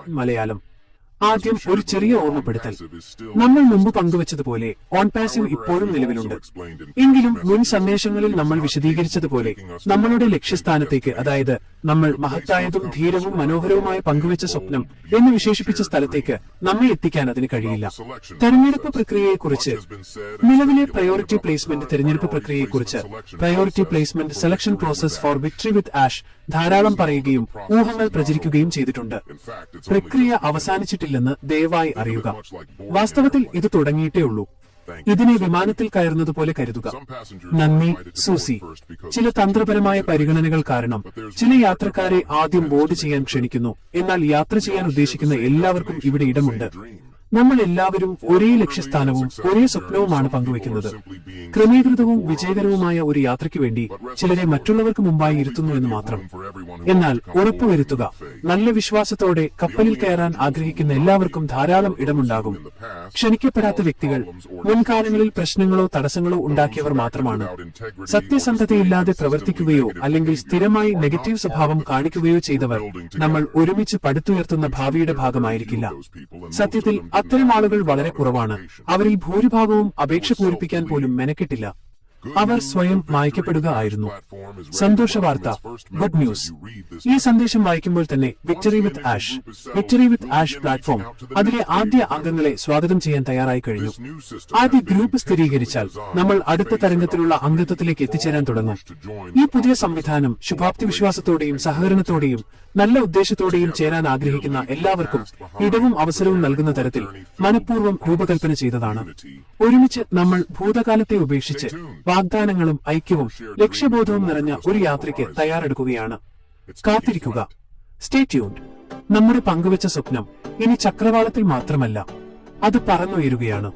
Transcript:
മലയാളം. ആദ്യം ഒരു ചെറിയ ഓർമ്മപ്പെടുത്തൽ. നമ്മൾ മുമ്പ് പങ്കുവച്ചതുപോലെ ഓൺ പാസീവ് ഇപ്പോഴും നിലവിലുണ്ട്. എങ്കിലും മുൻ സന്ദേശങ്ങളിൽ നമ്മൾ വിശദീകരിച്ചതുപോലെ നമ്മളുടെ ലക്ഷ്യസ്ഥാനത്തേക്ക്, അതായത് നമ്മൾ മഹത്തായതും ധീരവും മനോഹരവുമായ പങ്കുവച്ച സ്വപ്നം എന്ന് വിശേഷിപ്പിച്ച സ്ഥലത്തേക്ക് നമ്മെ എത്തിക്കാൻ അതിന് കഴിയില്ല. തെരഞ്ഞെടുപ്പ് പ്രക്രിയയെക്കുറിച്ച്, നിലവിലെ പ്രയോറിറ്റി പ്ലേസ്മെന്റ് തെരഞ്ഞെടുപ്പ് പ്രക്രിയയെക്കുറിച്ച് priority placement selection process four victory വിത്ത് ആഷ് ധാരാളം പറയുകയും ഊഹങ്ങൾ പ്രചരിക്കുകയും ചെയ്തിട്ടുണ്ട്. പ്രക്രിയ അവസാനിച്ചിട്ടില്ലെന്ന് ദയവായി അറിയുക. വാസ്തവത്തിൽ ഇത് തുടങ്ങിയിട്ടേ ഉള്ളൂ. ഇതിനെ വിമാനത്തിൽ കയറുന്നതുപോലെ കരുതുക. നന്ദി, സൂസി. ചില തന്ത്രപരമായ പരിഗണനകൾ കാരണം ചില യാത്രക്കാരെ ആദ്യം ബോർഡ് ചെയ്യാൻ ക്ഷണിക്കുന്നു. എന്നാൽ യാത്ര ചെയ്യാൻ ഉദ്ദേശിക്കുന്ന എല്ലാവർക്കും ഇവിടെ ഇടമുണ്ട്. നമ്മൾ എല്ലാവരും ഒരേ ലക്ഷ്യസ്ഥാനവും ഒരേ സ്വപ്നവുമാണ് പങ്കുവെക്കുന്നത്. ക്രമീകൃതവും വിജയകരവുമായ ഒരു യാത്രയ്ക്ക് വേണ്ടി ചിലരെ മറ്റുള്ളവർക്ക് മുമ്പായി ഇരുത്തുന്നു എന്ന് മാത്രം. എന്നാൽ ഉറപ്പുവരുത്തുക, നല്ല വിശ്വാസത്തോടെ കപ്പലിൽ കയറാൻ ആഗ്രഹിക്കുന്ന എല്ലാവർക്കും ധാരാളം ഇടമുണ്ടാകും. ക്ഷണിക്കപ്പെടാത്ത വ്യക്തികൾ മുൻകാലങ്ങളിൽ പ്രശ്നങ്ങളോ തടസ്സങ്ങളോ ഉണ്ടാക്കിയവർ മാത്രമാണ്. സത്യസന്ധതയില്ലാതെ പ്രവർത്തിക്കുകയോ അല്ലെങ്കിൽ സ്ഥിരമായി നെഗറ്റീവ് സ്വഭാവം കാണിക്കുകയോ ചെയ്തവർ നമ്മൾ ഒരുമിച്ച് പടുത്തുയർത്തുന്ന ഭാവിയുടെ ഭാഗമായിരിക്കില്ല. സത്യത്തിൽ അത്തരം ആളുകൾ വളരെ കുറവാണ്. അവരിൽ ഭൂരിഭാഗവും അപേക്ഷ പൂരിപ്പിക്കാൻ പോലും മെനക്കെട്ടില്ല. അവർ സ്വയം മായ്ക്കപ്പെടുക ആയിരുന്നു. സന്തോഷ വാർത്ത, ഗുഡ് ന്യൂസ്. ഈ സന്ദേശം വായിക്കുമ്പോൾ തന്നെ വിക്ടറി വിത്ത് ആഷ് പ്ലാറ്റ്ഫോം അതിലെ ആദ്യ അംഗങ്ങളെ സ്വാഗതം ചെയ്യാൻ തയ്യാറായി കഴിഞ്ഞു. ആദ്യ ഗ്രൂപ്പ് സ്ഥിരീകരിച്ചാൽ നമ്മൾ അടുത്ത തരംഗത്തിലുള്ള അംഗത്വത്തിലേക്ക് എത്തിച്ചേരാൻ തുടങ്ങും. ഈ പുതിയ സംവിധാനം ശുഭാപ്തി വിശ്വാസത്തോടെയും സഹകരണത്തോടെയും നല്ല ഉദ്ദേശത്തോടെയും ചേരാൻ ആഗ്രഹിക്കുന്ന എല്ലാവർക്കും ഇടവും അവസരവും നൽകുന്ന തരത്തിൽ മനഃപൂർവ്വം രൂപകൽപ്പന ചെയ്തതാണ്. ഒരുമിച്ച് നമ്മൾ ഭൂതകാലത്തെ ഉപേക്ഷിച്ച് വാഗ്ദാനങ്ങളും ഐക്യവും ലക്ഷ്യബോധവും നിറഞ്ഞ ഒരു യാത്രയ്ക്ക് തയ്യാറെടുക്കുകയാണ്. കാത്തിരിക്കുക. Stay tuned. നമ്മുടെ പങ്കുവച്ച സ്വപ്നം ഇനി ചക്രവാളത്തിൽ മാത്രമല്ല, അത് പറന്നുയരുകയാണ്.